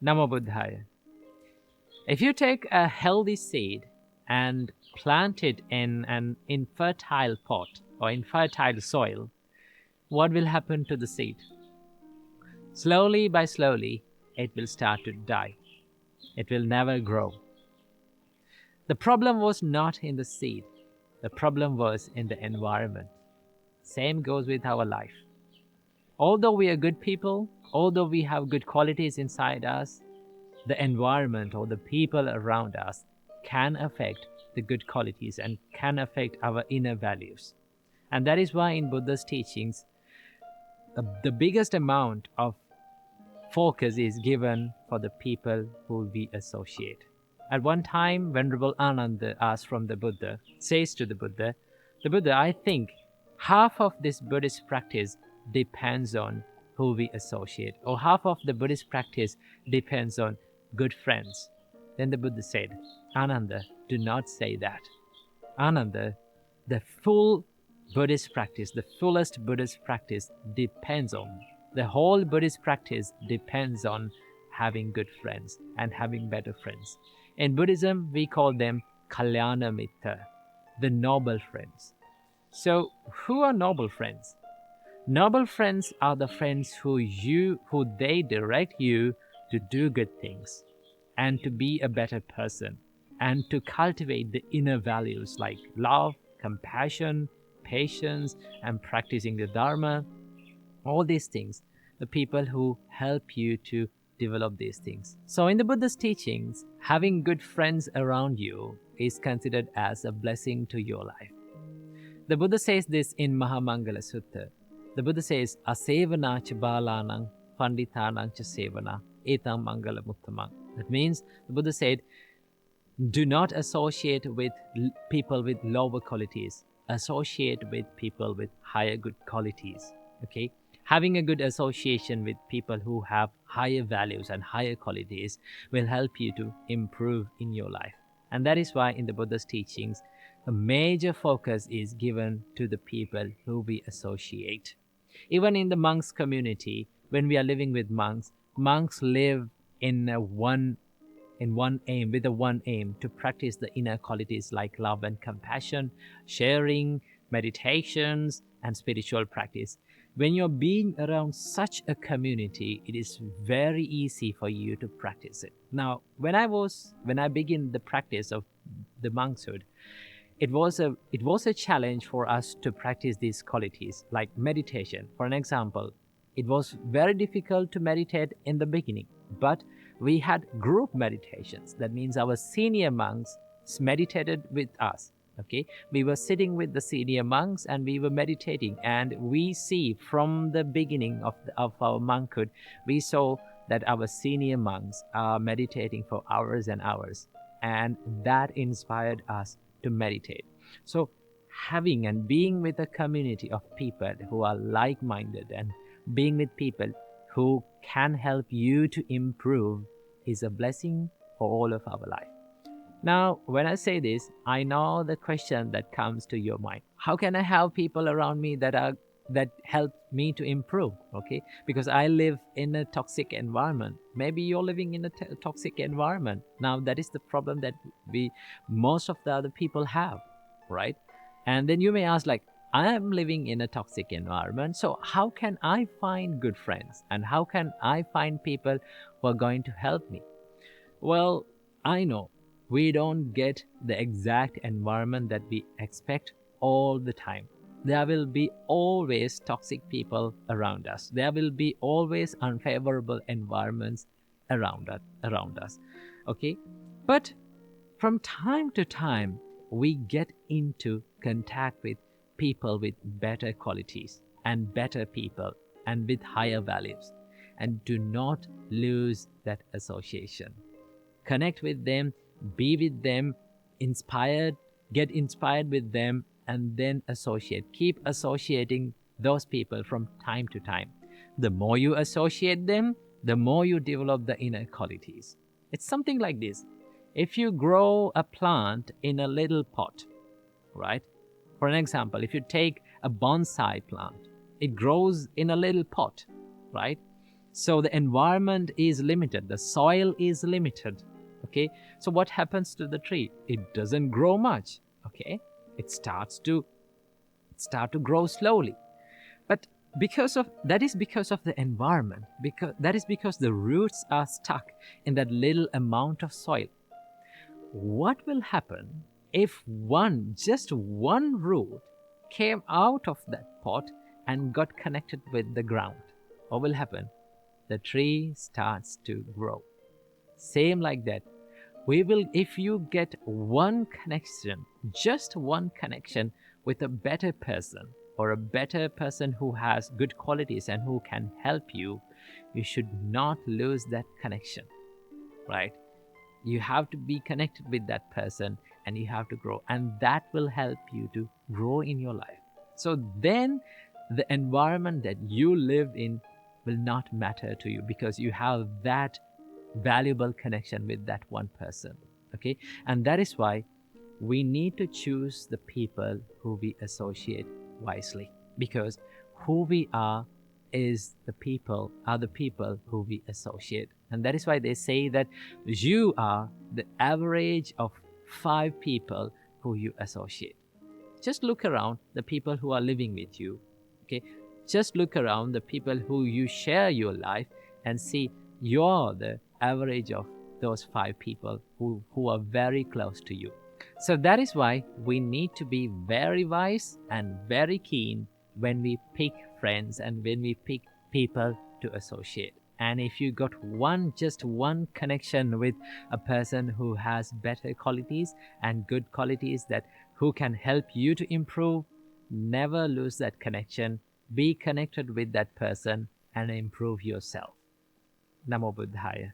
Namo Buddhaya. If you take a healthy seed and plant it in an infertile pot or infertile soil, what will happen to the seed? Slowly by slowly, it will start to die. It will never grow. The problem was not in the seed. The problem was in the environment. Same goes with our life. Although we are good people, although we have good qualities inside us, the environment or the people around us can affect the good qualities and can affect our inner values. And that is why in Buddha's teachings, the biggest amount of focus is given for the people who we associate. At one time, Venerable Ananda asked from the Buddha, says to the Buddha, I think half of this Buddhist practice depends on who we associate, or half of the Buddhist practice depends on good friends. Then the Buddha said, Ananda, do not say that. Ananda, the full Buddhist practice, the fullest Buddhist practice depends on, the whole Buddhist practice depends on having good friends and having better friends. In Buddhism, we call them Kalyana Mitta, the noble friends. So, who are noble friends? Noble friends are the friends who they direct you to do good things and to be a better person and to cultivate the inner values like love, compassion, patience, and practicing the Dhamma. All these things, the people who help you to develop these things. So in the Buddha's teachings, having good friends around you is considered as a blessing to your life. The Buddha says this in Mahamangala Sutta. The Buddha says, Asevana cha balanang panditanang cha sevana etam mangala muttamang. That means, the Buddha said, do not associate with people with lower qualities. Associate with people with higher good qualities. Okay? Having a good association with people who have higher values and higher qualities will help you to improve in your life. And that is why in the Buddha's teachings, a major focus is given to the people who we associate. Even in the monks community, when we are living with monks, monks live with one aim to practice the inner qualities like love and compassion, sharing, meditations, and spiritual practice. When you're being around such a community, it is very easy for you to practice it. Now, when I began the practice of the monkshood, it was a challenge for us to practice these qualities like meditation. For an example, it was very difficult to meditate in the beginning, but we had group meditations. That means our senior monks meditated with us. Okay, we were sitting with the senior monks and we were meditating, and we see from the beginning of our monkhood, we saw that our senior monks are meditating for hours and hours, and that inspired us to meditate. So having and being with a community of people who are like-minded and being with people who can help you to improve is a blessing for all of our life. Now, when I say this, I know the question that comes to your mind. How can I have people around me that help me to improve? Okay, because I live in a toxic environment. Maybe you're living in a toxic environment. Now, that is the problem that most of the other people have, right? And then you may ask, like, I am living in a toxic environment, so how can I find good friends? And how can I find people who are going to help me? Well, I know we don't get the exact environment that we expect all the time. There will be always toxic people around us. There will be always unfavorable environments around us. Okay? But from time to time, we get into contact with people with better qualities and better people and with higher values. And do not lose that association. Connect with them, be with them, get inspired with them, and then associate. Keep associating those people from time to time. The more you associate them, the more you develop the inner qualities. It's something like this. If you grow a plant in a little pot, right? For an example, if you take a bonsai plant, it grows in a little pot, right? So the environment is limited, the soil is limited. Okay, so what happens to the tree? It doesn't grow much. Okay, it starts to grow slowly. But that is because of the environment, because that is because the roots are stuck in that little amount of soil. What will happen if just one root came out of that pot and got connected with the ground? What will happen? The tree starts to grow. Same like that. If you get one connection, just one connection with a better person, or a better person who has good qualities and who can help you, you should not lose that connection, right? You have to be connected with that person and you have to grow, and that will help you to grow in your life. So then the environment that you live in will not matter to you, because you have that valuable connection with that one person. Okay, and that is why we need to choose the people who we associate wisely, because who we are are the people who we associate. And that is why they say that you are the average of 5 people who you associate. Just look around the people who are living with you. Okay, just look around the people who you share your life and see you're the average of those 5 people who are very close to you. So that is why we need to be very wise and very keen when we pick friends and when we pick people to associate. And if you got just one connection with a person who has better qualities and good qualities, that who can help you to improve, never lose that connection. Be connected with that person and improve yourself. Namo Buddhaya.